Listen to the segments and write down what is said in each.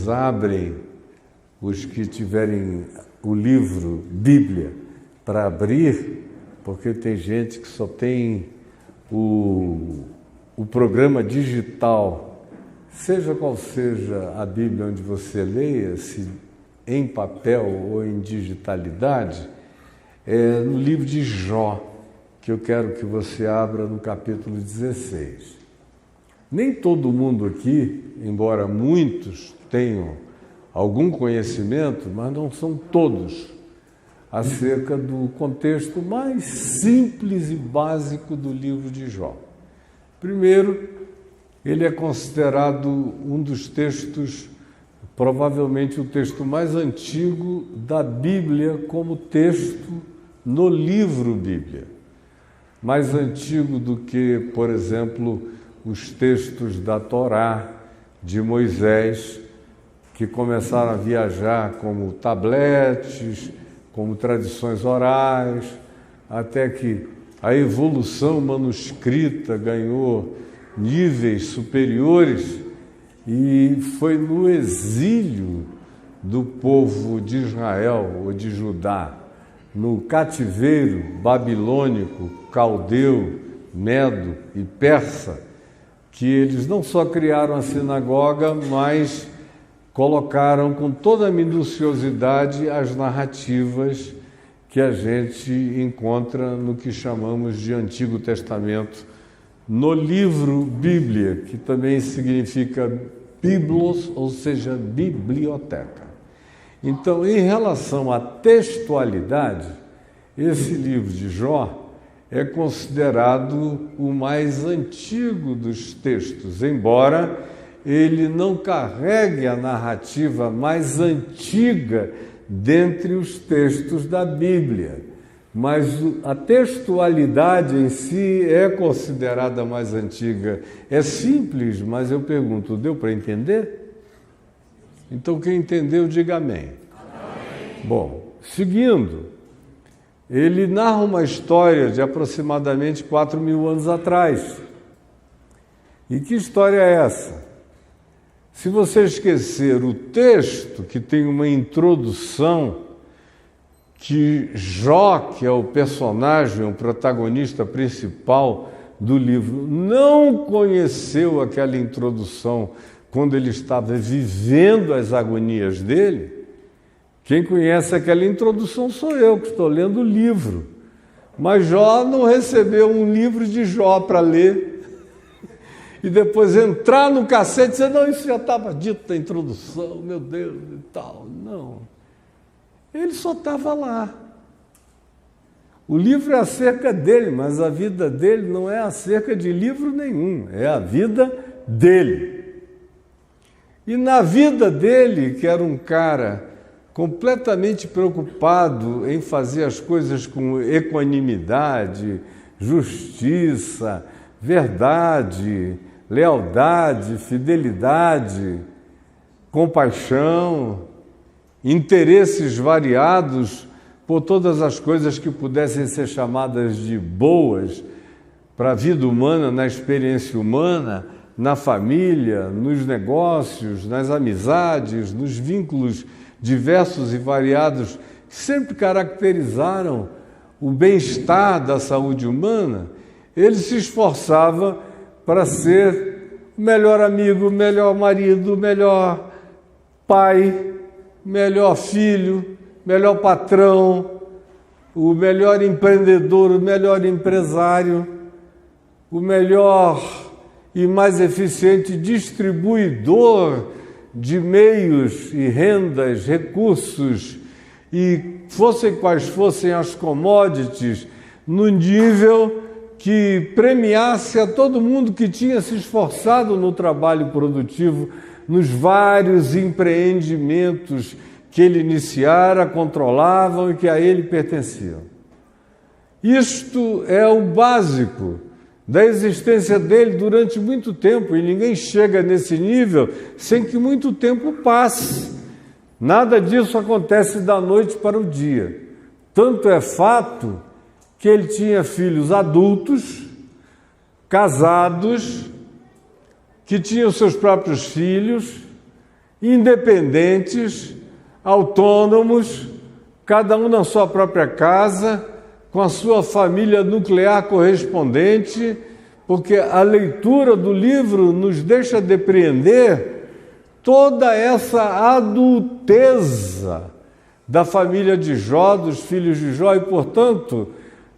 vocês abrem, os que tiverem o livro Bíblia para abrir, porque tem gente que só tem o programa digital, seja qual seja a Bíblia onde você leia, se em papel ou em digitalidade, no livro de Jó, que eu quero que você abra no capítulo 16. Nem todo mundo aqui, embora muitos tenham algum conhecimento, mas não são todos, acerca do contexto mais simples e básico do livro de Jó. Primeiro, ele é considerado um dos textos, provavelmente o texto mais antigo da Bíblia como texto no livro Bíblia. Mais antigo do que, por exemplo, os textos da Torá, de Moisés, que começaram a viajar como tabletes, como tradições orais, até que a evolução manuscrita ganhou níveis superiores e foi no exílio do povo de Israel ou de Judá, no cativeiro babilônico, caldeu, medo e persa, que eles não só criaram a sinagoga, mas colocaram com toda a minuciosidade as narrativas que a gente encontra no que chamamos de Antigo Testamento, no livro Bíblia, que também significa biblos, ou seja, biblioteca. Então, em relação à textualidade, esse livro de Jó é considerado o mais antigo dos textos, embora ele não carregue a narrativa mais antiga dentre os textos da Bíblia, mas a textualidade em si é considerada mais antiga. É simples, mas eu pergunto, deu para entender? Então, quem entendeu, diga amém. Amém. Bom, seguindo, ele narra uma história de aproximadamente 4.000 anos atrás. E que história é essa? Se você esquecer o texto, que tem uma introdução, que Jó, que é o personagem, o protagonista principal do livro, não conheceu aquela introdução quando ele estava vivendo as agonias dele, quem conhece aquela introdução sou eu, que estou lendo o livro. Mas Jó não recebeu um livro de Jó para ler, e depois entrar no cassete e dizer, não, isso já estava dito na introdução, meu Deus, e tal. Não. Ele só estava lá. O livro é acerca dele, mas a vida dele não é acerca de livro nenhum, é a vida dele. E na vida dele, que era um cara completamente preocupado em fazer as coisas com equanimidade, justiça, verdade, lealdade, fidelidade, compaixão, interesses variados por todas as coisas que pudessem ser chamadas de boas para a vida humana, na experiência humana, na família, nos negócios, nas amizades, nos vínculos diversos e variados que sempre caracterizaram o bem-estar da saúde humana. Ele se esforçava para ser o melhor amigo, o melhor marido, o melhor pai, o melhor filho, o melhor patrão, o melhor empreendedor, o melhor empresário, o melhor e mais eficiente distribuidor de meios e rendas, recursos, e fossem quais fossem as commodities, no nível que premiasse a todo mundo que tinha se esforçado no trabalho produtivo, nos vários empreendimentos que ele iniciara, controlavam e que a ele pertenciam. Isto é o básico da existência dele durante muito tempo, e ninguém chega nesse nível sem que muito tempo passe. Nada disso acontece da noite para o dia. Tanto é fato que ele tinha filhos adultos, casados, que tinham seus próprios filhos, independentes, autônomos, cada um na sua própria casa, com a sua família nuclear correspondente, porque a leitura do livro nos deixa depreender toda essa adulteza da família de Jó, dos filhos de Jó, e, portanto,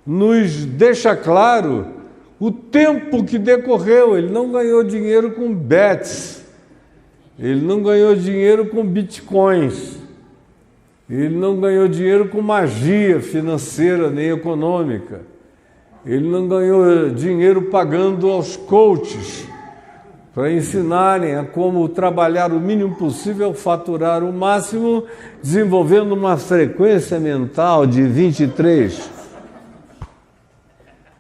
nos deixa claro o tempo que decorreu. Ele não ganhou dinheiro com bets, ele não ganhou dinheiro com bitcoins, ele não ganhou dinheiro com magia financeira nem econômica, ele não ganhou dinheiro pagando aos coaches para ensinarem a como trabalhar o mínimo possível, faturar o máximo, desenvolvendo uma frequência mental de 23,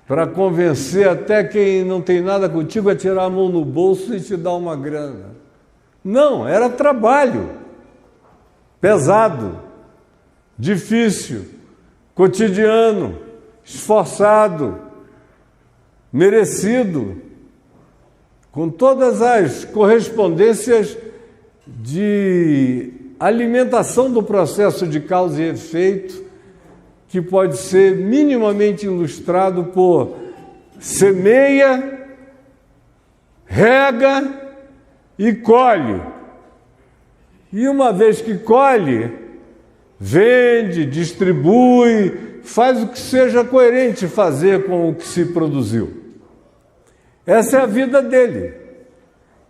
para convencer até quem não tem nada contigo a tirar a mão no bolso e te dar uma grana. Não, era trabalho pesado, difícil, cotidiano, esforçado, merecido, com todas as correspondências de alimentação do processo de causa e efeito, que pode ser minimamente ilustrado por semeia, rega e colhe. E uma vez que colhe, vende, distribui, faz o que seja coerente fazer com o que se produziu. Essa é a vida dele.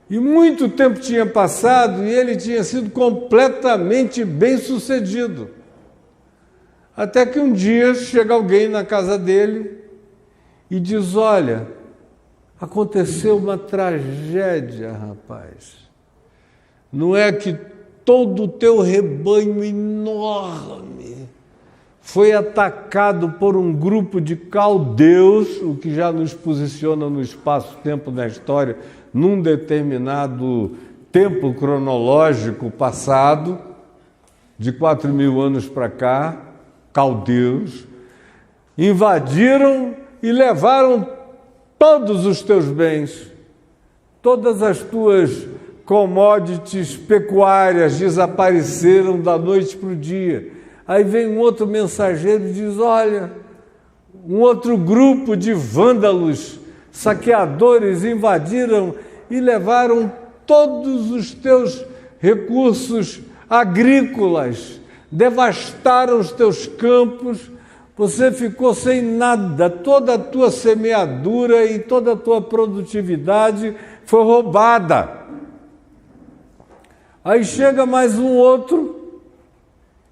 E muito tempo tinha passado e ele tinha sido completamente bem-sucedido. Até que um dia chega alguém na casa dele e diz: olha, aconteceu uma tragédia, rapaz. Não é que todo o teu rebanho enorme foi atacado por um grupo de caldeus, o que já nos posiciona no espaço-tempo da história, num determinado tempo cronológico passado, de 4.000 anos para cá, caldeus, invadiram e levaram todos os teus bens, todas as tuas commodities pecuárias desapareceram da noite para o dia. Aí vem um outro mensageiro e diz: olha, um outro grupo de vândalos, saqueadores, invadiram e levaram todos os teus recursos agrícolas, devastaram os teus campos, você ficou sem nada, toda a tua semeadura e toda a tua produtividade foi roubada. Aí chega mais um outro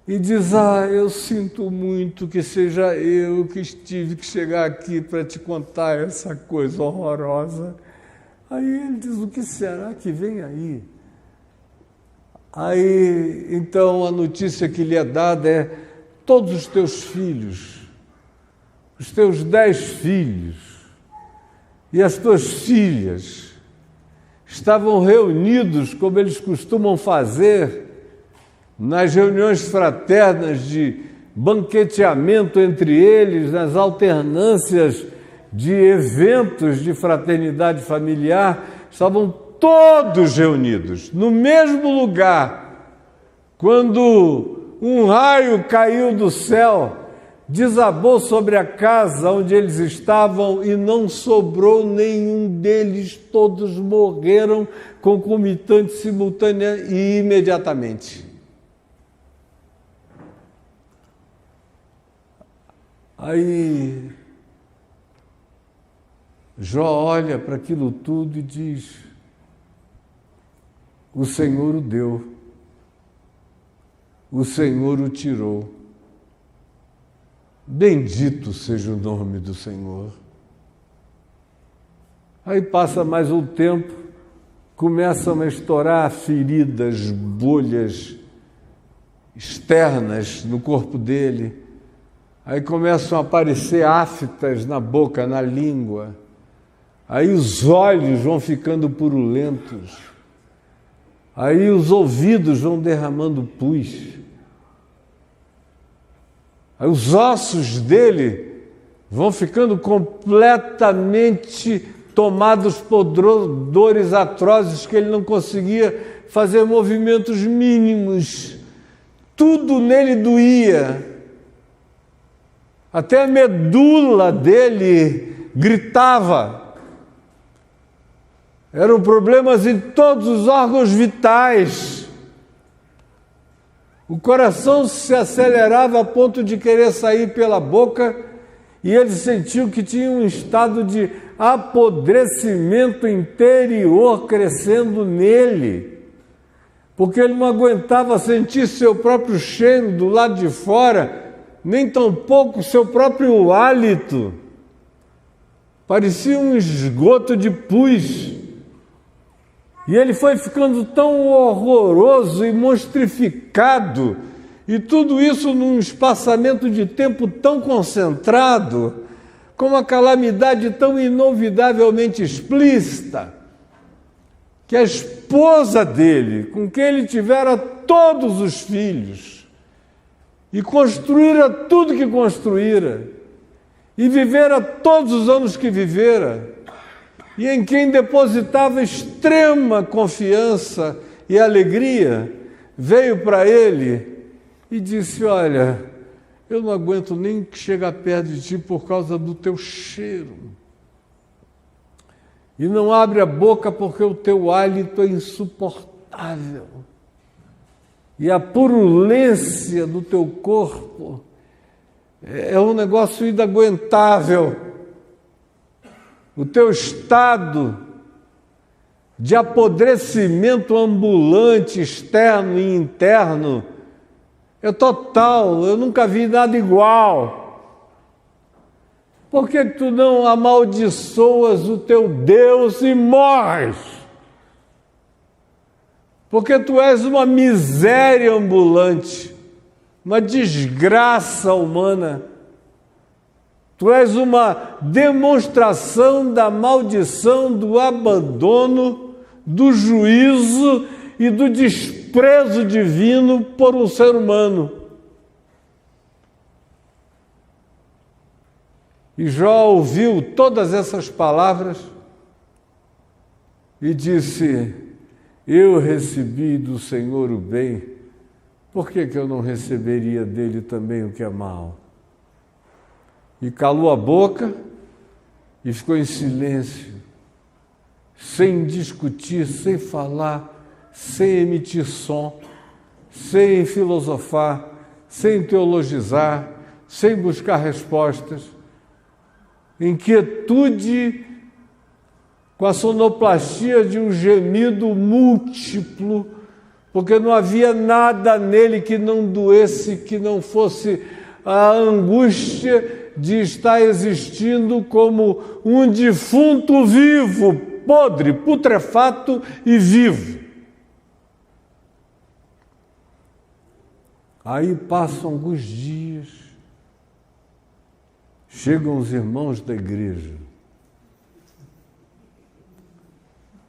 e diz: ah, eu sinto muito que seja eu que tive que chegar aqui para te contar essa coisa horrorosa. Aí ele diz: o que será que vem aí? Aí, então, a notícia que lhe é dada é: todos os teus filhos, os teus 10 filhos e as tuas filhas estavam reunidos, como eles costumam fazer, nas reuniões fraternas de banqueteamento entre eles, nas alternâncias de eventos de fraternidade familiar, estavam todos reunidos no mesmo lugar, quando um raio caiu do céu, desabou sobre a casa onde eles estavam e não sobrou nenhum deles, todos morreram concomitante, simultânea e imediatamente. Aí Jó olha para aquilo tudo e diz: o Senhor o deu, o Senhor o tirou. Bendito seja o nome do Senhor. Aí passa mais um tempo, começam a estourar feridas, bolhas externas no corpo dele. Aí começam a aparecer aftas na boca, na língua. Aí os olhos vão ficando purulentos. Aí os ouvidos vão derramando pus. Aí os ossos dele vão ficando completamente tomados por dores atrozes que ele não conseguia fazer movimentos mínimos. Tudo nele doía. Até a medula dele gritava. Eram problemas em todos os órgãos vitais. O coração se acelerava a ponto de querer sair pela boca e ele sentiu que tinha um estado de apodrecimento interior crescendo nele, porque ele não aguentava sentir seu próprio cheiro do lado de fora, nem tampouco seu próprio hálito. Parecia um esgoto de pus. E ele foi ficando tão horroroso e monstrificado, e tudo isso num espaçamento de tempo tão concentrado, com uma calamidade tão inolvidavelmente explícita, que a esposa dele, com quem ele tivera todos os filhos, e construíra tudo que construíra, e vivera todos os anos que vivera, e em quem depositava extrema confiança e alegria, veio para ele e disse: olha, eu não aguento nem chegar perto de ti por causa do teu cheiro. E não abre a boca porque o teu hálito é insuportável. E a purulência do teu corpo é um negócio inaguentável. O teu estado de apodrecimento ambulante, externo e interno, é total. Eu nunca vi nada igual. Por que tu não amaldiçoas o teu Deus e morres? Porque tu és uma miséria ambulante, uma desgraça humana. Tu és uma demonstração da maldição, do abandono, do juízo e do desprezo divino por um ser humano. E Jó ouviu todas essas palavras e disse: eu recebi do Senhor o bem, por que eu não receberia dele também o que é mal? E calou a boca e ficou em silêncio, sem discutir, sem falar, sem emitir som, sem filosofar, sem teologizar, sem buscar respostas. Em quietude, com a sonoplastia de um gemido múltiplo, porque não havia nada nele que não doesse, que não fosse a angústia de estar existindo como um defunto vivo, podre, putrefato e vivo. Aí passam alguns dias, chegam os irmãos da igreja,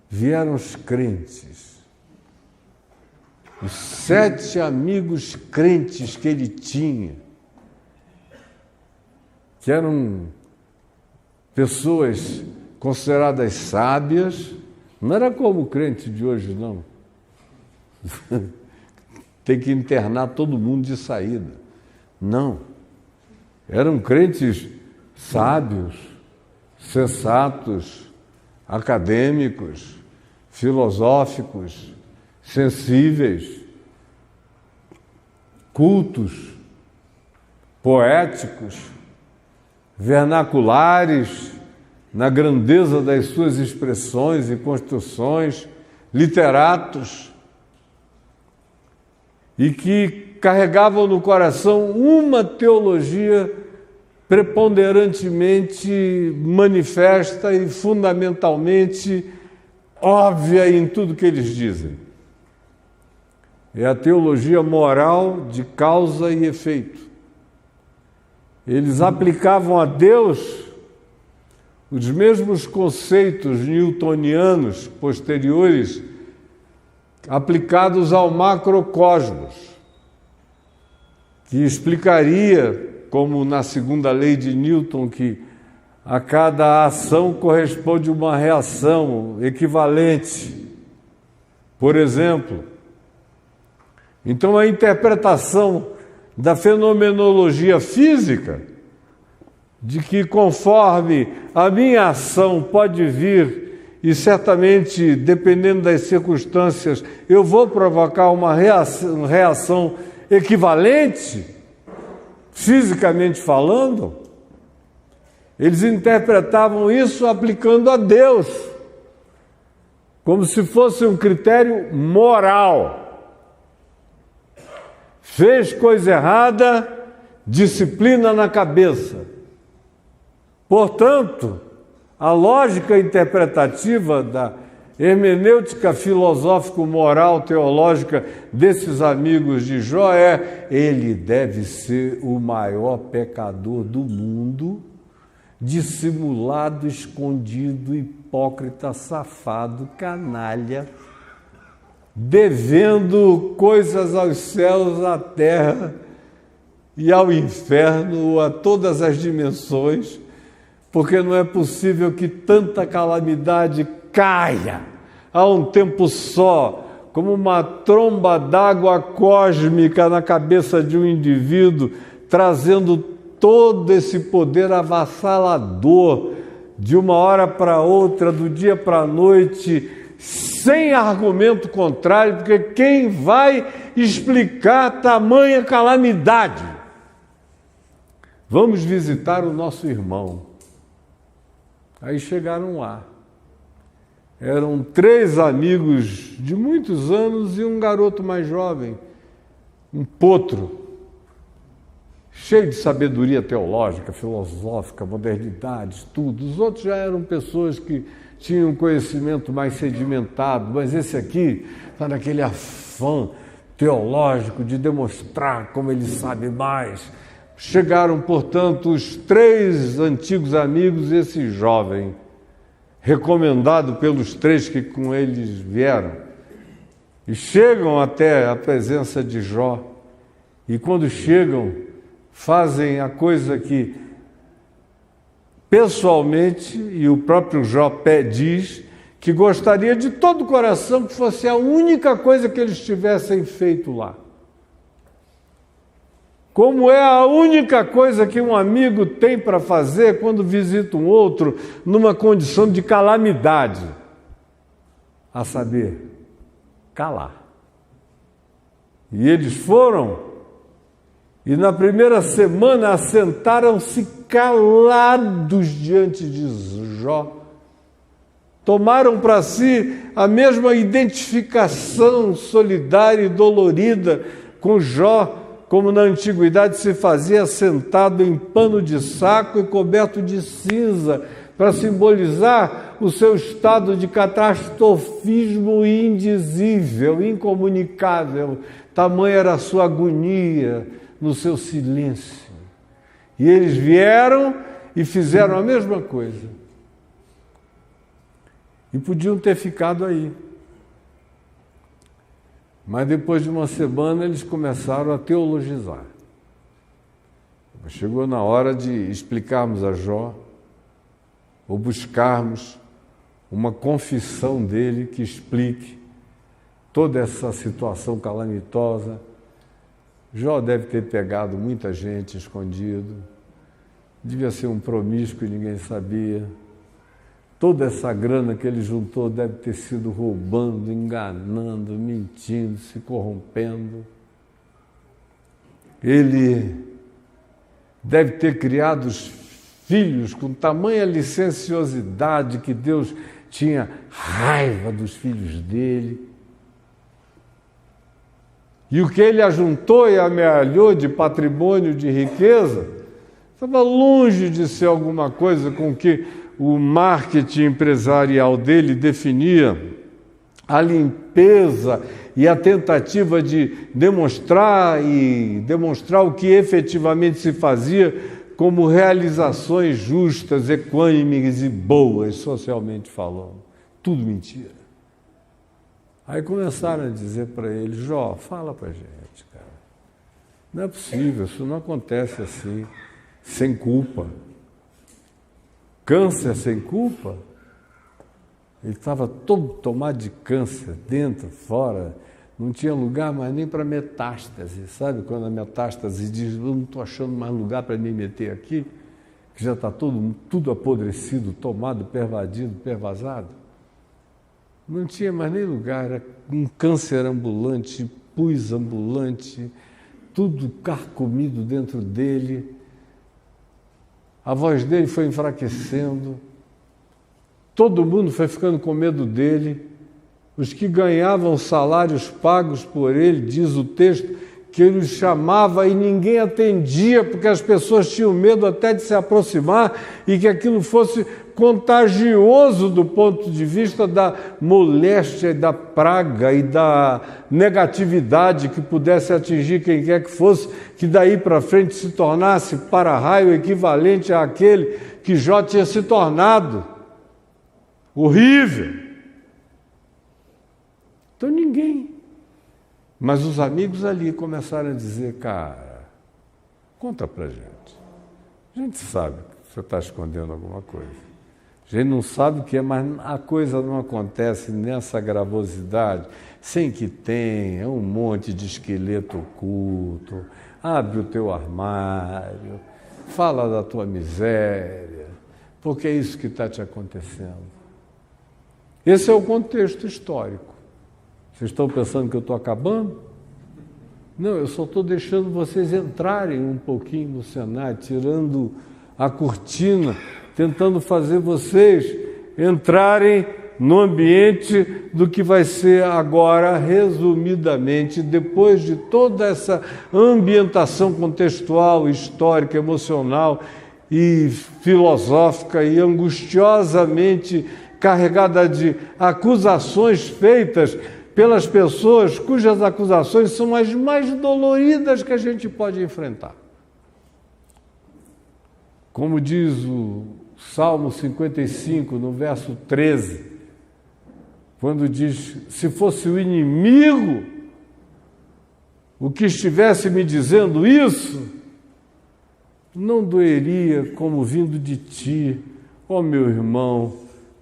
vieram os crentes, os 7 amigos crentes que ele tinha, que eram pessoas consideradas sábias, não era como o crente de hoje, não. Tem que internar todo mundo de saída. Não. Eram crentes sábios, sensatos, acadêmicos, filosóficos, sensíveis, cultos, poéticos, vernaculares na grandeza das suas expressões e construções, literatos, e que carregavam no coração uma teologia preponderantemente manifesta e fundamentalmente óbvia em tudo que eles dizem. É a teologia moral de causa e efeito. Eles aplicavam a Deus os mesmos conceitos newtonianos posteriores aplicados ao macrocosmos, que explicaria, como na segunda lei de Newton, que a cada ação corresponde uma reação equivalente. por exemplo. Então, a interpretação da fenomenologia física, de que conforme a minha ação pode vir, e certamente, dependendo das circunstâncias, eu vou provocar uma reação equivalente, fisicamente falando, eles interpretavam isso aplicando a Deus, como se fosse um critério moral. Fez coisa errada, disciplina na cabeça. Portanto, a lógica interpretativa da hermenêutica filosófico-moral teológica desses amigos de Jó é: ele deve ser o maior pecador do mundo, dissimulado, escondido, hipócrita, safado, canalha, devendo coisas aos céus, à terra e ao inferno, a todas as dimensões, porque não é possível que tanta calamidade caia a um tempo só, como uma tromba d'água cósmica na cabeça de um indivíduo, trazendo todo esse poder avassalador de uma hora para outra, do dia para a noite, sem argumento contrário, porque quem vai explicar tamanha calamidade? Vamos visitar o nosso irmão. Aí chegaram lá. Eram 3 amigos de muitos anos e um garoto mais jovem, um potro, cheio de sabedoria teológica, filosófica, modernidade, tudo. Os outros já eram pessoas que tinham um conhecimento mais sedimentado, mas esse aqui está naquele afã teológico de demonstrar como ele sabe mais. Chegaram, portanto, os 3 antigos amigos e esse jovem, recomendado pelos 3 que com eles vieram, e chegam até a presença de Jó, e quando chegam, fazem a coisa que pessoalmente, e o próprio Jó diz, que gostaria de todo o coração que fosse a única coisa que eles tivessem feito lá. Como é a única coisa que um amigo tem para fazer quando visita um outro numa condição de calamidade, a saber, calar. E eles foram, e na primeira semana assentaram-se calados diante de Jó. Tomaram para si a mesma identificação solidária e dolorida com Jó, como na antiguidade se fazia sentado em pano de saco e coberto de cinza, para simbolizar o seu estado de catastrofismo indizível, incomunicável. Tamanha era a sua agonia no seu silêncio. E eles vieram e fizeram a mesma coisa. E podiam ter ficado aí. Mas depois de uma semana eles começaram a teologizar. Chegou na hora de explicarmos a Jó, ou buscarmos uma confissão dele que explique toda essa situação calamitosa. Jó deve ter pegado muita gente escondido, devia ser um promíscuo e ninguém sabia. Toda essa grana que ele juntou deve ter sido roubando, enganando, mentindo, se corrompendo. Ele deve ter criado os filhos com tamanha licenciosidade que Deus tinha raiva dos filhos dele. E o que ele ajuntou e amealhou de patrimônio, de riqueza, estava longe de ser alguma coisa com que o marketing empresarial dele definia a limpeza e a tentativa de demonstrar o que efetivamente se fazia como realizações justas, equânimes e boas, socialmente falando. Tudo mentira. Aí começaram a dizer para ele: Jó, fala para a gente, cara. Não é possível, isso não acontece assim, sem culpa. Câncer sem culpa? Ele estava todo tomado de câncer, dentro, fora, não tinha lugar mais nem para metástase, sabe? Quando a metástase diz, eu não estou achando mais lugar para me meter aqui, que já está tudo apodrecido, tomado, pervadido, pervasado. Não tinha mais nem lugar, era um câncer ambulante, pus ambulante, tudo carcomido dentro dele. A voz dele foi enfraquecendo, todo mundo foi ficando com medo dele. Os que ganhavam salários pagos por ele, diz o texto, que ele os chamava e ninguém atendia, porque as pessoas tinham medo até de se aproximar e que aquilo fosse contagioso do ponto de vista da moléstia e da praga e da negatividade que pudesse atingir quem quer que fosse, que daí para frente se tornasse para-raio equivalente àquele que Jó tinha se tornado. Horrível. Então ninguém. Mas os amigos ali começaram a dizer, cara, conta pra gente. A gente sabe que você está escondendo alguma coisa. A gente não sabe o que é, mas a coisa não acontece nessa gravosidade sem que tenha um monte de esqueleto oculto. Abre o teu armário, fala da tua miséria, porque é isso que está te acontecendo. Esse é o contexto histórico. Vocês estão pensando que eu estou acabando? Não, eu só estou deixando vocês entrarem um pouquinho no cenário, tirando a cortina, tentando fazer vocês entrarem no ambiente do que vai ser agora, resumidamente, depois de toda essa ambientação contextual, histórica, emocional e filosófica e angustiosamente carregada de acusações feitas pelas pessoas cujas acusações são as mais doloridas que a gente pode enfrentar. Como diz o Salmo 55, no verso 13, quando diz, se fosse o inimigo o que estivesse me dizendo isso, não doeria como vindo de ti, ó meu irmão,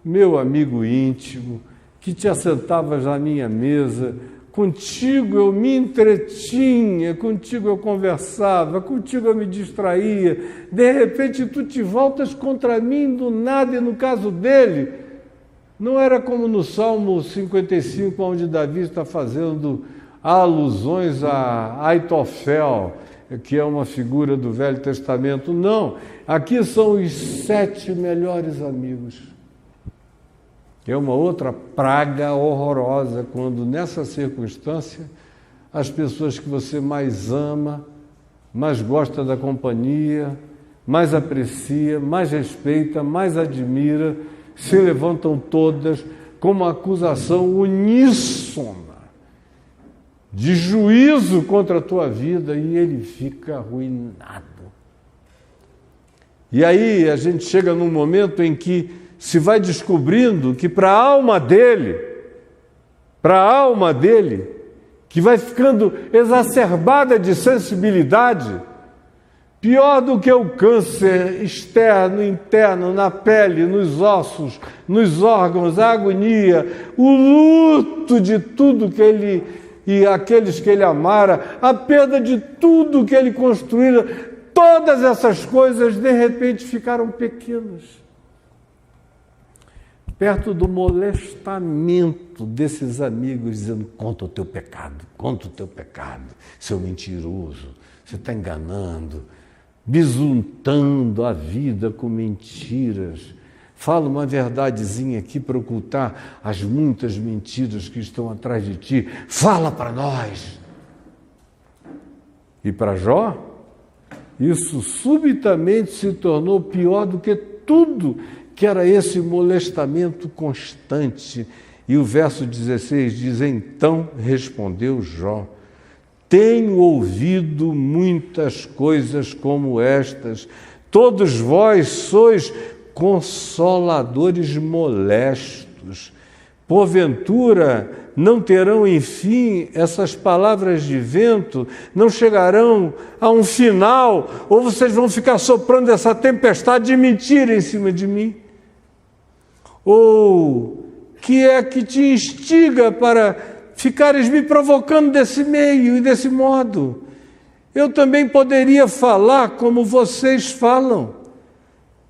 meu amigo íntimo, que te assentavas à minha mesa, contigo eu me entretinha, contigo eu conversava, contigo eu me distraía, de repente tu te voltas contra mim do nada, e no caso dele, não era como no Salmo 55, onde Davi está fazendo alusões a Aitofel, que é uma figura do Velho Testamento, não, aqui são os 7 melhores amigos. É uma outra praga horrorosa, quando nessa circunstância as pessoas que você mais ama, mais gosta da companhia, mais aprecia, mais respeita, mais admira, se levantam todas com uma acusação uníssona de juízo contra a tua vida e ele fica arruinado. E aí a gente chega num momento em que se vai descobrindo que para a alma dele, que vai ficando exacerbada de sensibilidade, pior do que o câncer externo, interno, na pele, nos ossos, nos órgãos, a agonia, o luto de tudo que ele e aqueles que ele amara, a perda de tudo que ele construíra, todas essas coisas de repente ficaram pequenas. Perto do molestamento desses amigos, dizendo, conta o teu pecado, seu mentiroso, você está enganando, bisuntando a vida com mentiras. Fala uma verdadezinha aqui para ocultar as muitas mentiras que estão atrás de ti. Fala para nós. E para Jó, isso subitamente se tornou pior do que tudo, que era esse molestamento constante. E o verso 16 diz, então respondeu Jó, tenho ouvido muitas coisas como estas, todos vós sois consoladores molestos. Porventura não terão, enfim, essas palavras de vento, não chegarão a um final, ou vocês vão ficar soprando essa tempestade de mentira em cima de mim? Ou que é que te instiga para ficares me provocando desse meio e desse modo? Eu também poderia falar como vocês falam.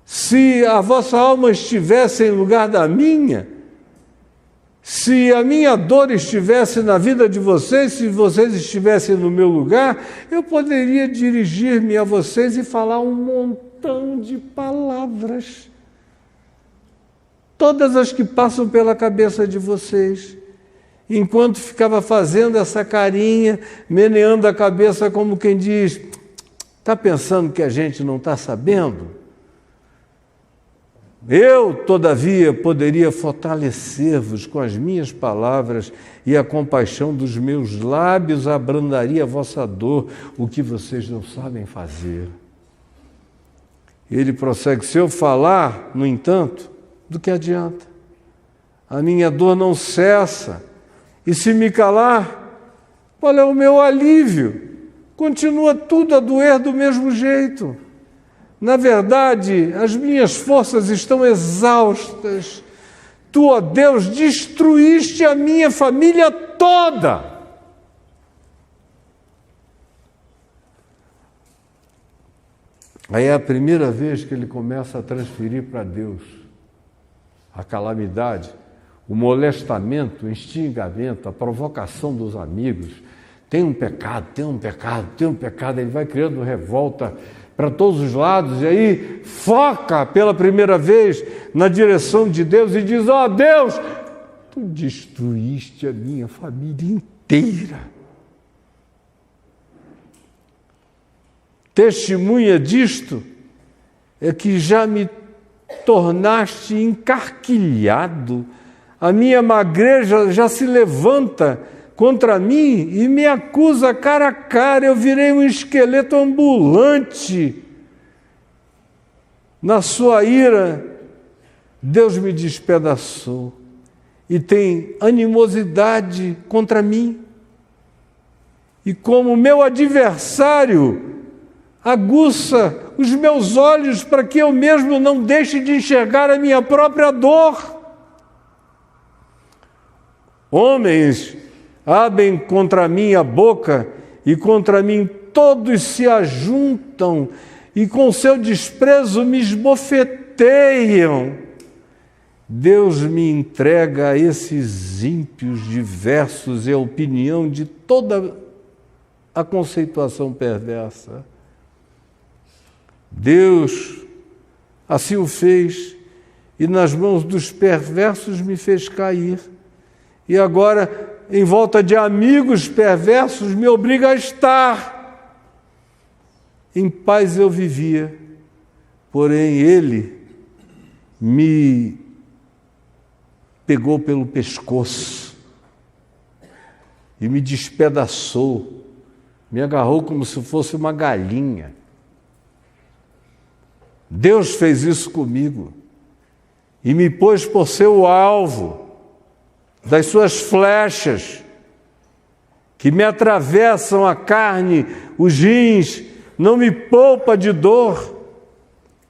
Se a vossa alma estivesse em lugar da minha, se a minha dor estivesse na vida de vocês, se vocês estivessem no meu lugar, eu poderia dirigir-me a vocês e falar um montão de palavras. Todas as que passam pela cabeça de vocês. Enquanto ficava fazendo essa carinha, meneando a cabeça como quem diz, está pensando que a gente não está sabendo? Eu, todavia, poderia fortalecer-vos com as minhas palavras e a compaixão dos meus lábios abrandaria a vossa dor, o que vocês não sabem fazer. Ele prossegue, se eu falar, no entanto, do que adianta? A minha dor não cessa, e se me calar, qual é o meu alívio? Continua tudo a doer do mesmo jeito. Na verdade, as minhas forças estão exaustas. Tu, ó Deus, destruíste a minha família toda. Aí é a primeira vez que ele começa a transferir para Deus a calamidade, o molestamento, o instigamento, a provocação dos amigos. Tem um pecado, tem um pecado, tem um pecado. Ele vai criando revolta para todos os lados, e aí foca pela primeira vez na direção de Deus e diz, ó Deus, tu destruíste a minha família inteira. Testemunha disto é que já me tornaste encarquilhado, a minha magreza já se levanta contra mim e me acusa cara a cara, eu virei um esqueleto ambulante. Na sua ira, Deus me despedaçou e tem animosidade contra mim. E como meu adversário, aguça os meus olhos para que eu mesmo não deixe de enxergar a minha própria dor. Homens abrem contra mim a boca e contra mim todos se ajuntam e com seu desprezo me esbofeteiam. Deus me entrega a esses ímpios diversos e a opinião de toda a conceituação perversa. Deus assim o fez e nas mãos dos perversos me fez cair. E agora, em volta de amigos perversos, me obriga a estar. Em paz eu vivia, porém ele me pegou pelo pescoço e me despedaçou, me agarrou como se fosse uma galinha. Deus fez isso comigo e me pôs por seu alvo das suas flechas, que me atravessam a carne, os rins, não me poupa de dor.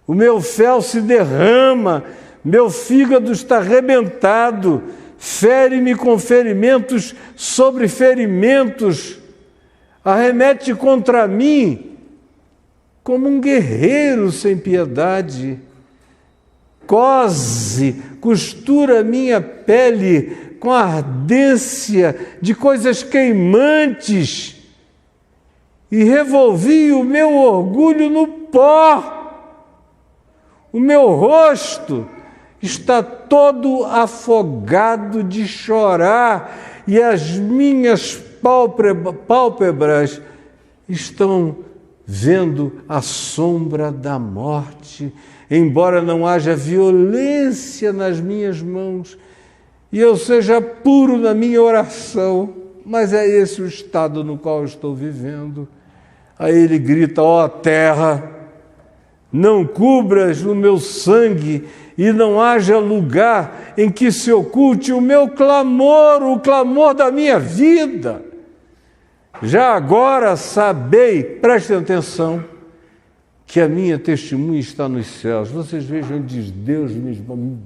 O meu fel se derrama, meu fígado está arrebentado, fere-me com ferimentos sobre ferimentos, arremete contra mim como um guerreiro sem piedade, cose, costura minha pele com a ardência de coisas queimantes e revolvi o meu orgulho no pó. O meu rosto está todo afogado de chorar e as minhas pálpebras estão vendo a sombra da morte, embora não haja violência nas minhas mãos e eu seja puro na minha oração, mas é esse o estado no qual eu estou vivendo. Aí ele grita, ó terra, não cubras o meu sangue e não haja lugar em que se oculte o meu clamor, o clamor da minha vida. Já agora sabei, prestem atenção, que a minha testemunha está nos céus. Vocês vejam onde diz: Deus me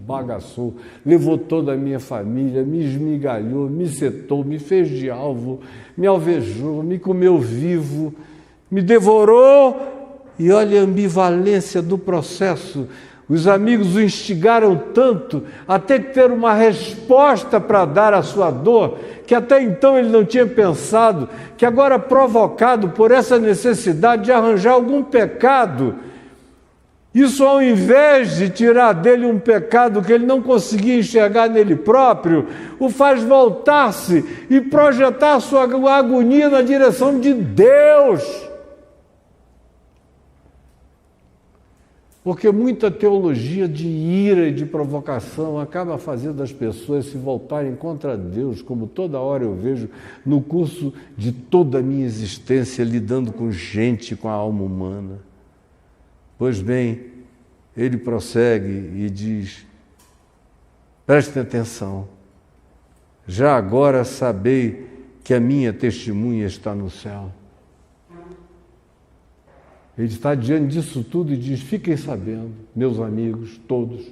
bagaçou, levou toda a minha família, me esmigalhou, me setou, me fez de alvo, me alvejou, me comeu vivo, me devorou. E olha a ambivalência do processo. Os amigos o instigaram tanto até ter uma resposta para dar à sua dor, que até então ele não tinha pensado, que agora, provocado por essa necessidade de arranjar algum pecado, isso, ao invés de tirar dele um pecado que ele não conseguia enxergar nele próprio, o faz voltar-se e projetar sua agonia na direção de Deus. Porque muita teologia de ira e de provocação acaba fazendo as pessoas se voltarem contra Deus, como toda hora eu vejo no curso de toda a minha existência, lidando com gente, com a alma humana. Pois bem, ele prossegue e diz: prestem atenção, já agora sabei que a minha testemunha está no céu. Ele está diante disso tudo e diz: fiquem sabendo, meus amigos, todos,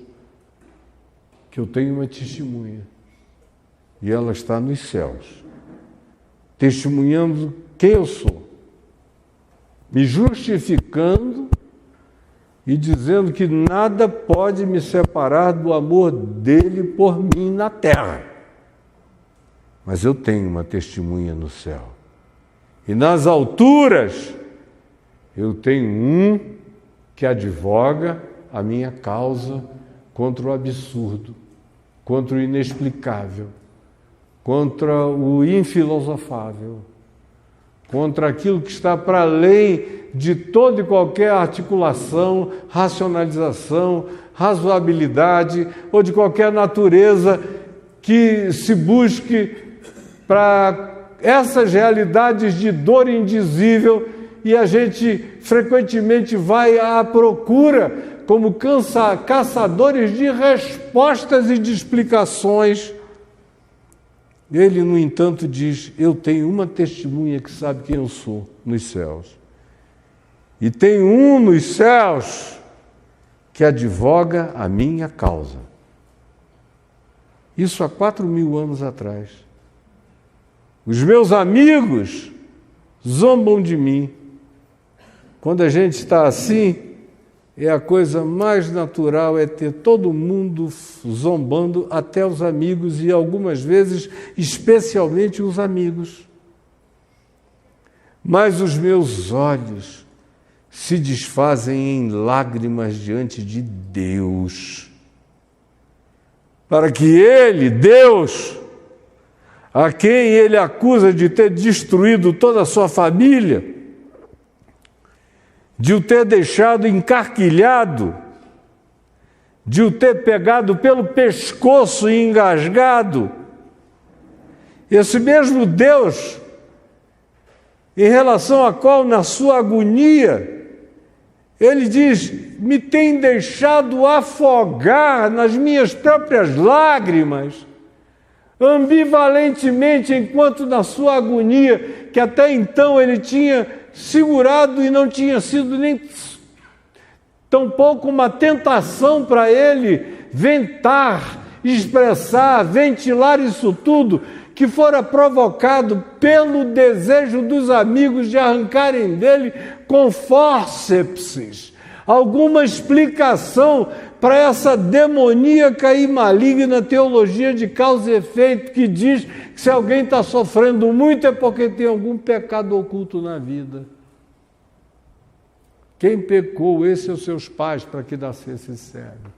que eu tenho uma testemunha. E ela está nos céus, testemunhando quem eu sou, me justificando e dizendo que nada pode me separar do amor dele por mim na terra. Mas eu tenho uma testemunha no céu. E nas alturas, eu tenho um que advoga a minha causa contra o absurdo, contra o inexplicável, contra o infilosofável, contra aquilo que está para além de toda e qualquer articulação, racionalização, razoabilidade ou de qualquer natureza que se busque para essas realidades de dor indizível. E a gente frequentemente vai à procura, como caçadores de respostas e de explicações. Ele, no entanto, diz: eu tenho uma testemunha que sabe quem eu sou nos céus. E tem um nos céus que advoga a minha causa. Isso há 4.000 anos atrás. Os meus amigos zombam de mim. Quando a gente está assim, é a coisa mais natural, é ter todo mundo zombando, até os amigos, e algumas vezes, especialmente os amigos. Mas os meus olhos se desfazem em lágrimas diante de Deus, para que Ele, Deus, a quem ele acusa de ter destruído toda a sua família, de o ter deixado encarquilhado, de o ter pegado pelo pescoço e engasgado, esse mesmo Deus, em relação a qual, na sua agonia, ele diz: me tem deixado afogar nas minhas próprias lágrimas, ambivalentemente, enquanto na sua agonia, que até então ele tinha segurado e não tinha sido nem tampouco uma tentação para ele ventar, expressar, ventilar isso tudo, que fora provocado pelo desejo dos amigos de arrancarem dele com fórceps alguma explicação para essa demoníaca e maligna teologia de causa e efeito, que diz que se alguém está sofrendo muito é porque tem algum pecado oculto na vida. Quem pecou? Esses são seus pais, para que nascesse cego.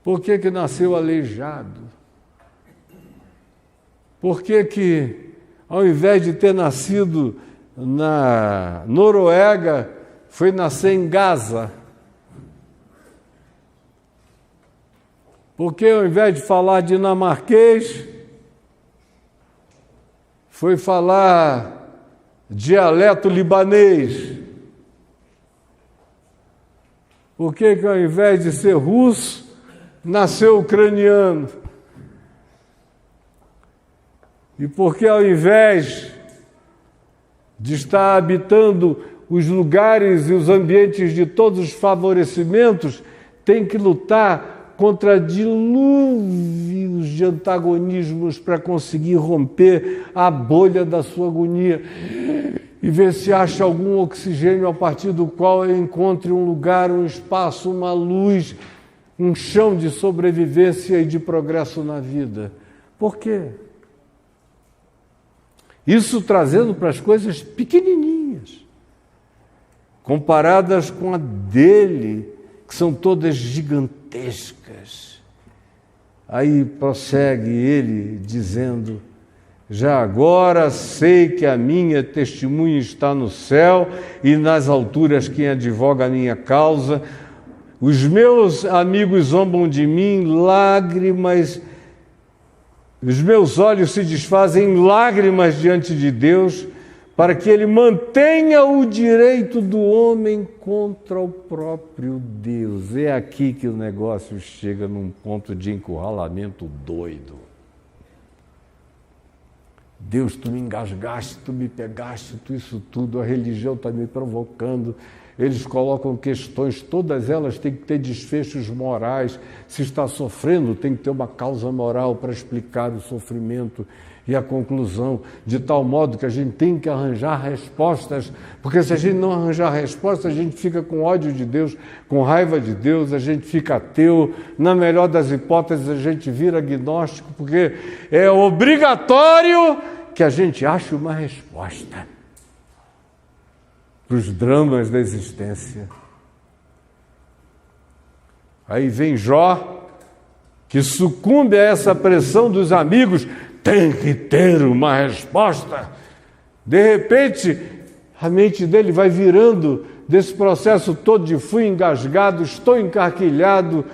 Por que que nasceu aleijado? Por que que, ao invés de ter nascido na Noruega, foi nascer em Gaza? Porque ao invés de falar dinamarquês, foi falar dialeto libanês? Por que ao invés de ser russo, nasceu ucraniano? E por que ao invés de estar habitando os lugares e os ambientes de todos os favorecimentos, tem que lutar contra dilúvios de antagonismos para conseguir romper a bolha da sua agonia e ver se acha algum oxigênio a partir do qual eu encontre um lugar, um espaço, uma luz, um chão de sobrevivência e de progresso na vida. Por quê? Isso trazendo para as coisas pequenininhas, comparadas com a dele, que são todas gigantescas. Aí prossegue ele dizendo: já agora sei que a minha testemunha está no céu e nas alturas quem advoga a minha causa. Os meus amigos zombam de mim, lágrimas, os meus olhos se desfazem em lágrimas diante de Deus, para que Ele mantenha o direito do homem contra o próprio Deus. É aqui que o negócio chega num ponto de encurralamento doido. Deus, tu me engasgaste, tu me pegaste, tu isso tudo, a religião está me provocando. Eles colocam questões, todas elas têm que ter desfechos morais. Se está sofrendo, tem que ter uma causa moral para explicar o sofrimento e a conclusão, de tal modo que a gente tem que arranjar respostas, porque se a gente não arranjar respostas, a gente fica com ódio de Deus, com raiva de Deus, a gente fica ateu, na melhor das hipóteses a gente vira agnóstico, porque é obrigatório que a gente ache uma resposta para os dramas da existência. Aí vem Jó, que sucumbe a essa pressão dos amigos, tem que ter uma resposta. De repente, a mente dele vai virando desse processo todo de fui engasgado, estou encarquilhado,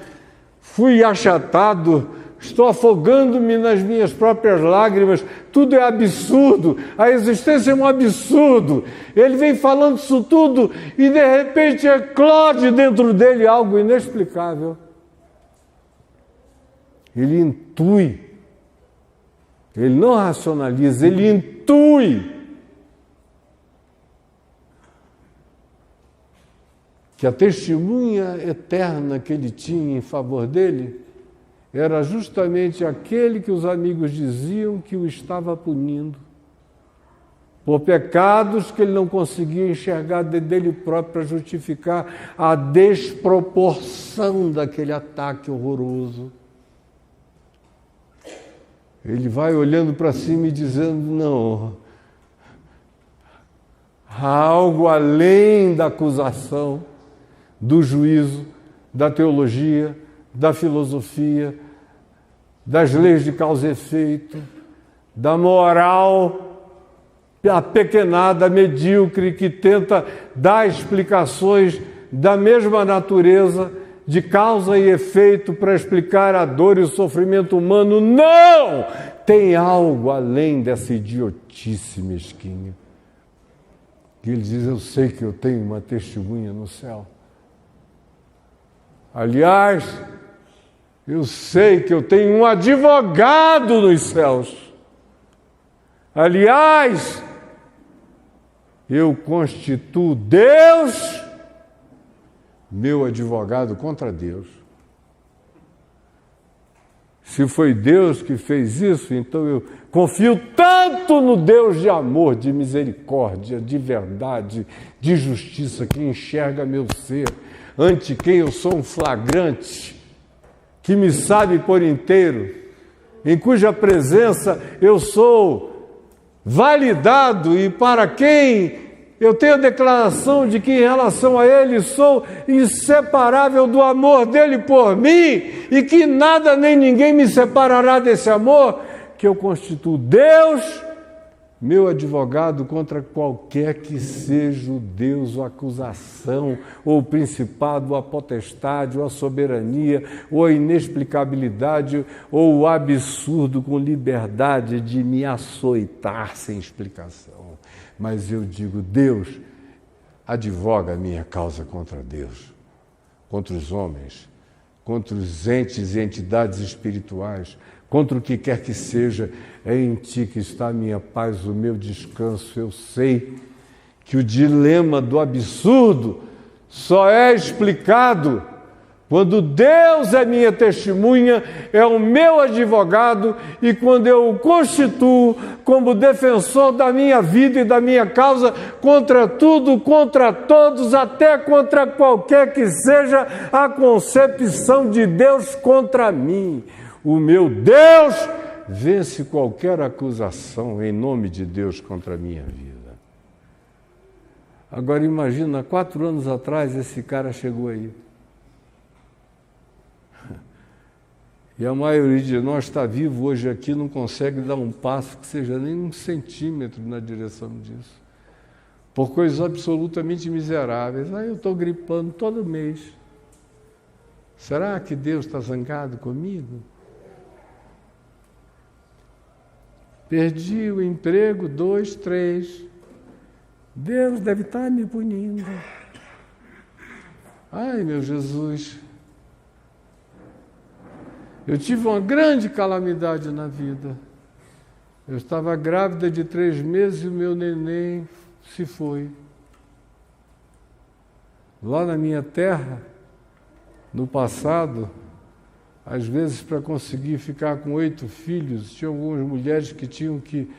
fui achatado, estou afogando-me nas minhas próprias lágrimas, tudo é absurdo, a existência é um absurdo. Ele vem falando isso tudo e de repente eclode dentro dele algo inexplicável. Ele intui, ele não racionaliza, ele intui que a testemunha eterna que ele tinha em favor dele era justamente aquele que os amigos diziam que o estava punindo por pecados que ele não conseguia enxergar dele próprio para justificar a desproporção daquele ataque horroroso. Ele vai olhando para cima e dizendo, não, há algo além da acusação, do juízo, da teologia, da filosofia, das leis de causa e efeito, da moral apequenada, medíocre, que tenta dar explicações da mesma natureza, de causa e efeito para explicar a dor e o sofrimento humano. Não! Tem algo além dessa idiotice mesquinha. E ele diz, eu sei que eu tenho uma testemunha no céu. Aliás, eu sei que eu tenho um advogado nos céus. Aliás, eu constituo Deus meu advogado contra Deus. Se foi Deus que fez isso, então eu confio tanto no Deus de amor, de misericórdia, de verdade, de justiça, que enxerga meu ser, ante quem eu sou um flagrante, que me sabe por inteiro, em cuja presença eu sou validado e para quem eu tenho a declaração de que em relação a Ele sou inseparável do amor dEle por mim e que nada nem ninguém me separará desse amor, que eu constituo Deus, meu advogado contra qualquer que seja o Deus ou a acusação, ou o principado, ou a potestade, ou a soberania, ou a inexplicabilidade, ou o absurdo com liberdade de me açoitar sem explicação. Mas eu digo, Deus advoga a minha causa contra Deus, contra os homens, contra os entes e entidades espirituais, contra o que quer que seja. É em Ti que está a minha paz, o meu descanso. Eu sei que o dilema do absurdo só é explicado quando Deus é minha testemunha, é o meu advogado, e quando eu o constituo como defensor da minha vida e da minha causa contra tudo, contra todos, até contra qualquer que seja a concepção de Deus contra mim. O meu Deus vence qualquer acusação em nome de Deus contra a minha vida. Agora imagina, 4 anos atrás esse cara chegou aí. E a maioria de nós está vivo hoje aqui, não consegue dar um passo que seja nem 1 centímetro na direção disso. Por coisas absolutamente miseráveis. Aí eu estou gripando todo mês. Será que Deus está zangado comigo? Perdi o emprego, 2, 3. Deus deve estar me punindo. Ai, meu Jesus. Eu tive uma grande calamidade na vida. Eu estava grávida de 3 meses e o meu neném se foi. Lá na minha terra, no passado, às vezes para conseguir ficar com 8 filhos, tinha algumas mulheres que tinham que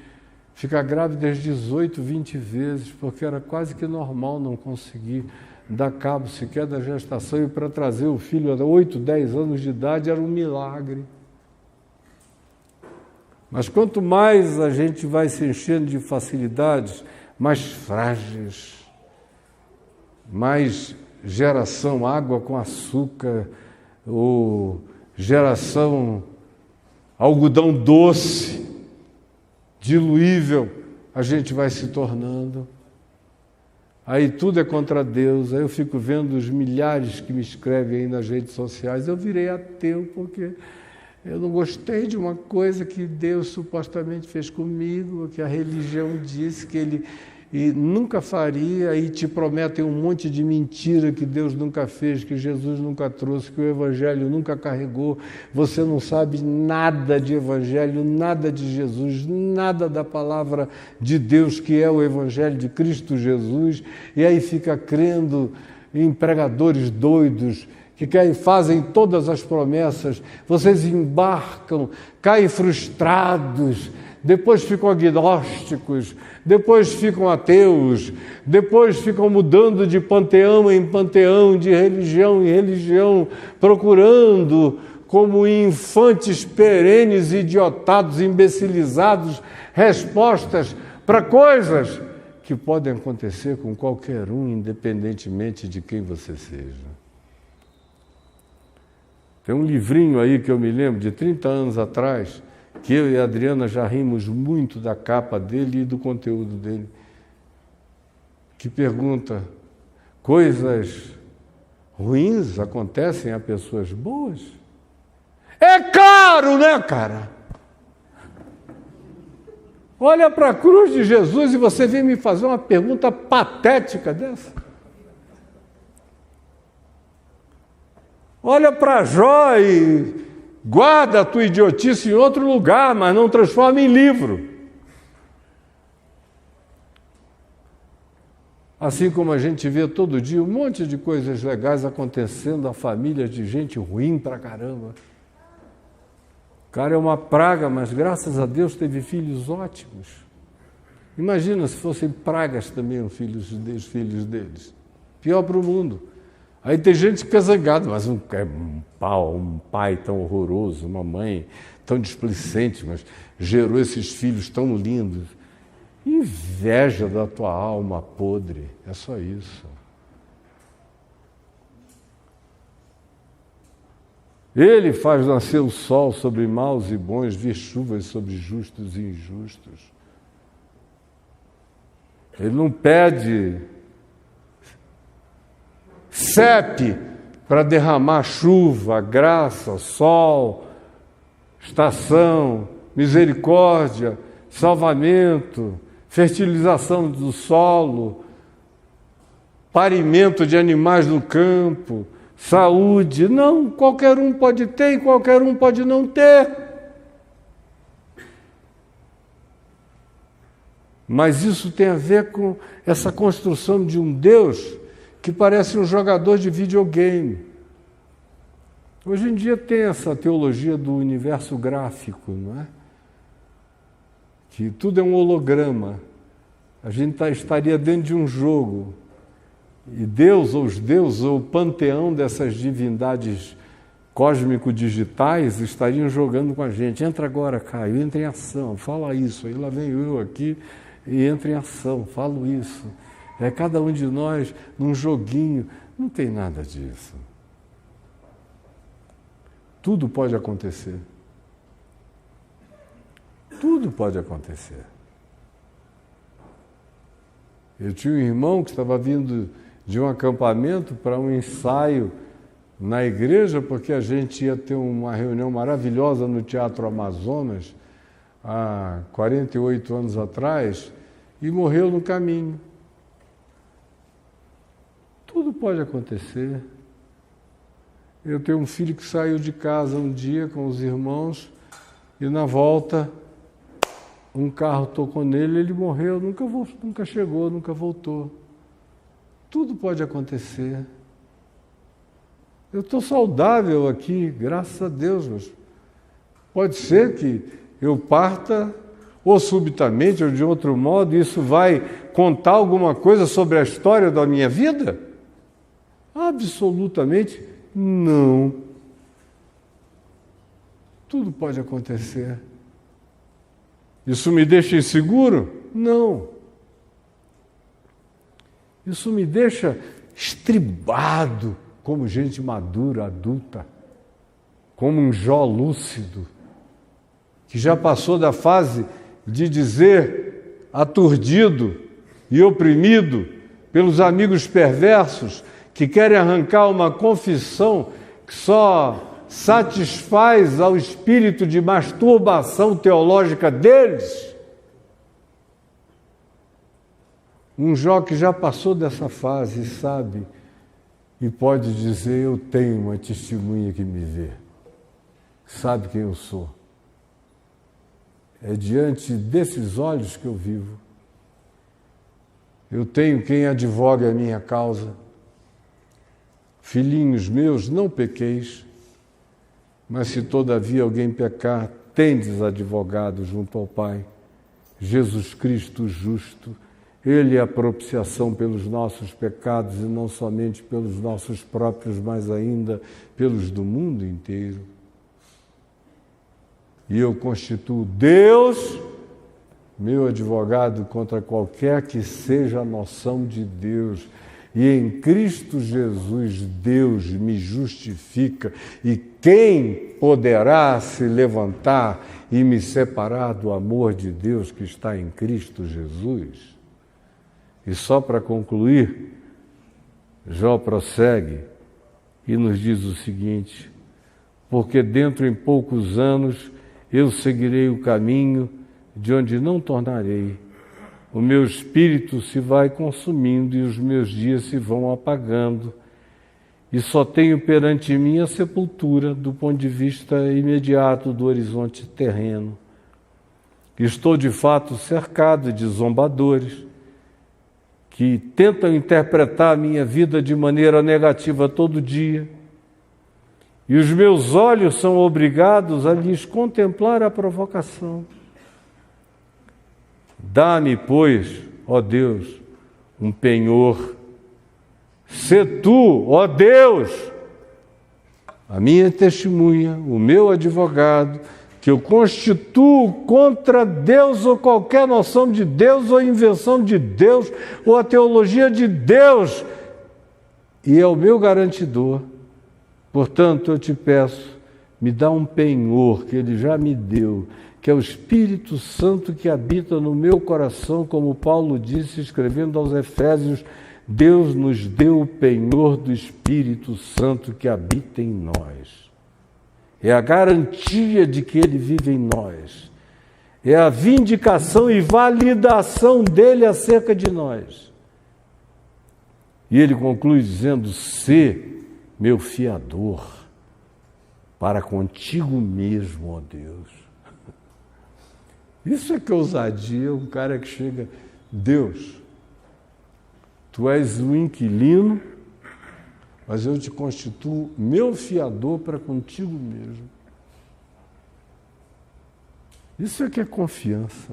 ficar grávidas 18, 20 vezes, porque era quase que normal não conseguir dar cabo sequer da gestação, e para trazer o filho a 8, 10 anos de idade era um milagre. Mas quanto mais a gente vai se enchendo de facilidades, mais frágeis, mais geração água com açúcar, ou geração algodão doce, diluível, a gente vai se tornando. Aí tudo é contra Deus. Aí eu fico vendo os milhares que me escrevem aí nas redes sociais. Eu virei ateu porque eu não gostei de uma coisa que Deus supostamente fez comigo, que a religião disse que Ele nunca faria, e te prometem um monte de mentira que Deus nunca fez, que Jesus nunca trouxe, que o Evangelho nunca carregou. Você não sabe nada de Evangelho, nada de Jesus, nada da palavra de Deus, que é o Evangelho de Cristo Jesus, e aí fica crendo em pregadores doidos, que fazem todas as promessas. Vocês embarcam, caem frustrados, depois ficam agnósticos, depois ficam ateus, depois ficam mudando de panteão em panteão, de religião em religião, procurando, como infantes perenes, idiotados, imbecilizados, respostas para coisas que podem acontecer com qualquer um, independentemente de quem você seja. Tem um livrinho aí que eu me lembro, de 30 anos atrás, que eu e a Adriana já rimos muito da capa dele e do conteúdo dele, que pergunta: coisas ruins acontecem a pessoas boas? É claro, né, cara? Olha para a cruz de Jesus e você vem me fazer uma pergunta patética dessa. Olha para Jó e guarda a tua idiotice em outro lugar, mas não transforma em livro. Assim como a gente vê todo dia um monte de coisas legais acontecendo a famílias de gente ruim pra caramba. O cara é uma praga, mas graças a Deus teve filhos ótimos. Imagina se fossem pragas também os filhos deles. Pior para o mundo. Aí tem gente que fica zangado, mas um pai tão horroroso, uma mãe tão displicente, mas gerou esses filhos tão lindos. Inveja da tua alma podre, é só isso. Ele faz nascer o sol sobre maus e bons, vir chuvas sobre justos e injustos. Ele não pede CEP para derramar chuva, graça, sol, estação, misericórdia, salvamento, fertilização do solo, parimento de animais no campo, saúde. Não, qualquer um pode ter e qualquer um pode não ter. Mas isso tem a ver com essa construção de um Deus que parece um jogador de videogame. Hoje em dia tem essa teologia do universo gráfico, não é? Que tudo é um holograma. A gente estaria dentro de um jogo. E Deus, ou os deuses, ou o panteão dessas divindades cósmico-digitais estariam jogando com a gente. Entra agora, Caio, entra em ação, fala isso. Aí lá venho eu aqui e entra em ação, falo isso. É cada um de nós num joguinho. Não tem nada disso. Tudo pode acontecer. Tudo pode acontecer. Eu tinha um irmão que estava vindo de um acampamento para um ensaio na igreja, porque a gente ia ter uma reunião maravilhosa no Teatro Amazonas, há 48 anos atrás, e morreu no caminho. Tudo pode acontecer. Eu tenho um filho que saiu de casa um dia com os irmãos, e na volta um carro tocou nele, ele morreu, nunca chegou, nunca voltou. Tudo pode acontecer. Eu estou saudável aqui, graças a Deus, mas pode ser que eu parta, ou subitamente, ou de outro modo, isso vai contar alguma coisa sobre a história da minha vida? Absolutamente não. Tudo pode acontecer. Isso me deixa inseguro? Não. Isso me deixa estribado como gente madura, adulta, como um Jó lúcido, que já passou da fase de dizer aturdido e oprimido pelos amigos perversos que querem arrancar uma confissão que só satisfaz ao espírito de masturbação teológica deles. Um Jó que já passou dessa fase, sabe, e pode dizer: eu tenho uma testemunha que me vê, sabe quem eu sou. É diante desses olhos que eu vivo. Eu tenho quem advogue a minha causa. Filhinhos meus, não pequeis, mas se todavia alguém pecar, tendes advogado junto ao Pai, Jesus Cristo justo. Ele é a propiciação pelos nossos pecados, e não somente pelos nossos próprios, mas ainda pelos do mundo inteiro. E eu constituo Deus meu advogado contra qualquer que seja a noção de Deus. E em Cristo Jesus, Deus me justifica. E quem poderá se levantar e me separar do amor de Deus que está em Cristo Jesus? E só para concluir, Jó prossegue e nos diz o seguinte: porque dentro em poucos anos eu seguirei o caminho de onde não tornarei. O meu espírito se vai consumindo e os meus dias se vão apagando. E só tenho perante mim a sepultura do ponto de vista imediato do horizonte terreno. Estou de fato cercado de zombadores que tentam interpretar a minha vida de maneira negativa todo dia. E os meus olhos são obrigados a lhes contemplar a provocação. Dá-me, pois, ó Deus, um penhor. Sê tu, ó Deus, a minha testemunha, o meu advogado, que eu constituo contra Deus ou qualquer noção de Deus ou invenção de Deus ou a teologia de Deus, e é o meu garantidor. Portanto, eu te peço, me dá um penhor que Ele já me deu, que é o Espírito Santo que habita no meu coração, como Paulo disse, escrevendo aos Efésios: Deus nos deu o penhor do Espírito Santo que habita em nós. É a garantia de que Ele vive em nós. É a vindicação e validação dEle acerca de nós. E Ele conclui dizendo: sê meu fiador para contigo mesmo, ó Deus. Isso é que é ousadia, um cara que chega, Deus, tu és o inquilino, mas eu te constituo meu fiador para contigo mesmo. Isso é que é confiança.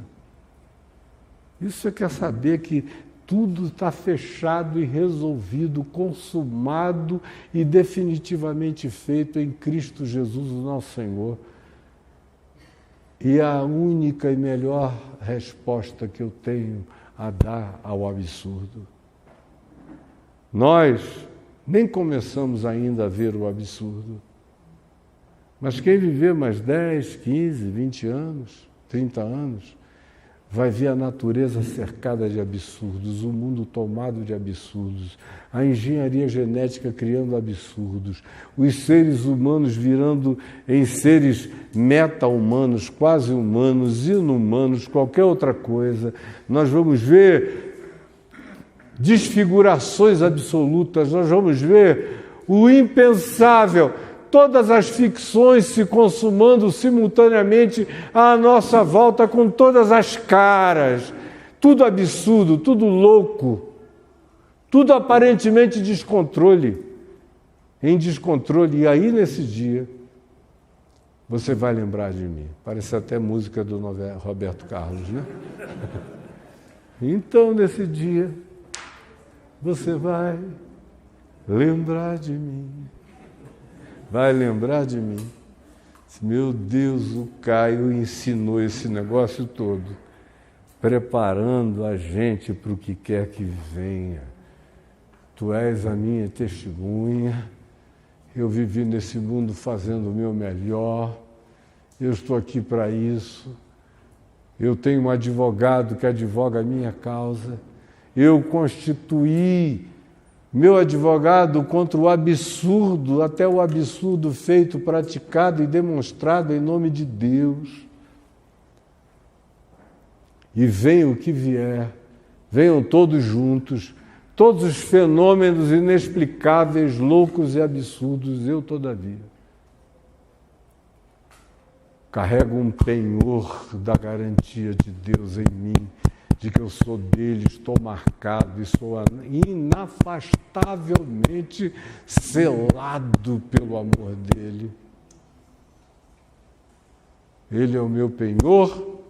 Isso é que é saber que tudo está fechado e resolvido, consumado e definitivamente feito em Cristo Jesus, o nosso Senhor. E a única e melhor resposta que eu tenho a dar ao absurdo. Nós nem começamos ainda a ver o absurdo. Mas quem viver mais 10, 15, 20 anos, 30 anos, vai ver a natureza cercada de absurdos, o mundo tomado de absurdos, a engenharia genética criando absurdos, os seres humanos virando em seres meta-humanos, quase humanos, inumanos, qualquer outra coisa. Nós vamos ver desfigurações absolutas, nós vamos ver o impensável, todas as ficções se consumando simultaneamente à nossa volta com todas as caras, tudo absurdo, tudo louco, tudo aparentemente em descontrole. E aí nesse dia você vai lembrar de mim. Parece até música do Roberto Carlos, né? Então nesse dia você vai lembrar de mim. Vai lembrar de mim. Meu Deus, o Caio ensinou esse negócio todo, preparando a gente para o que quer que venha. Tu és a minha testemunha, eu vivi nesse mundo fazendo o meu melhor, eu estou aqui para isso, eu tenho um advogado que advoga a minha causa, eu constituí meu advogado contra o absurdo, até o absurdo feito, praticado e demonstrado em nome de Deus. E venha o que vier, venham todos juntos, todos os fenômenos inexplicáveis, loucos e absurdos, eu todavia carrego um penhor da garantia de Deus em mim, de que eu sou dele, estou marcado e sou inafastavelmente selado pelo amor dele. Ele é o meu penhor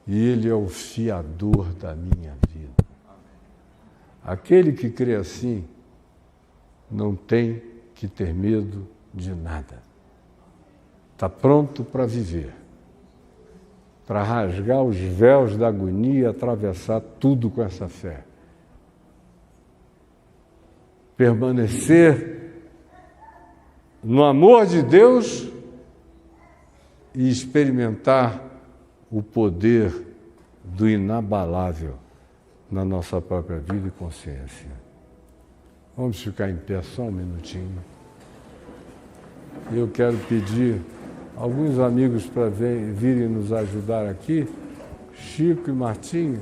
e ele é o fiador da minha vida. Aquele que crê assim não tem que ter medo de nada. Está pronto para viver, para rasgar os véus da agonia e atravessar tudo com essa fé. Permanecer no amor de Deus e experimentar o poder do inabalável na nossa própria vida e consciência. Vamos ficar em pé só um minutinho. Eu quero pedir alguns amigos para virem nos ajudar aqui, Chico e Martinho,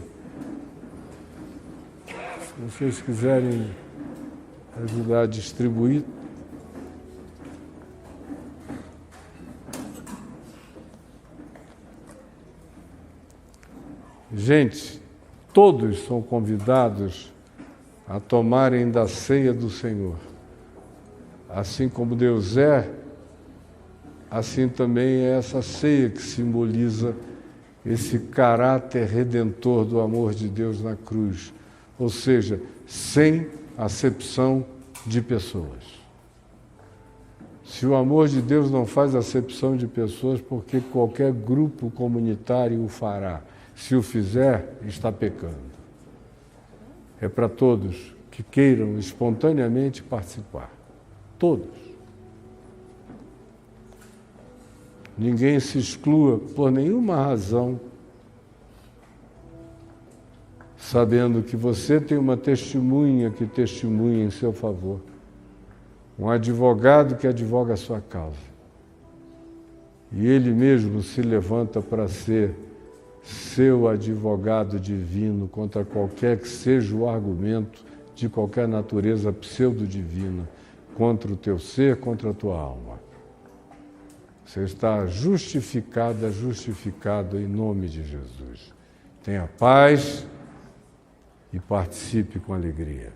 se vocês quiserem ajudar a distribuir. Gente, todos são convidados a tomarem da ceia do Senhor. Assim como Deus é, assim também é essa ceia que simboliza esse caráter redentor do amor de Deus na cruz. Ou seja, sem acepção de pessoas. Se o amor de Deus não faz acepção de pessoas, porque qualquer grupo comunitário o fará. Se o fizer, está pecando. É para todos que queiram espontaneamente participar. Todos. Ninguém se exclua por nenhuma razão, sabendo que você tem uma testemunha que testemunha em seu favor, um advogado que advoga a sua causa. E ele mesmo se levanta para ser seu advogado divino contra qualquer que seja o argumento de qualquer natureza pseudo-divina contra o teu ser, contra a tua alma. Você está justificada, justificado em nome de Jesus. Tenha paz e participe com alegria.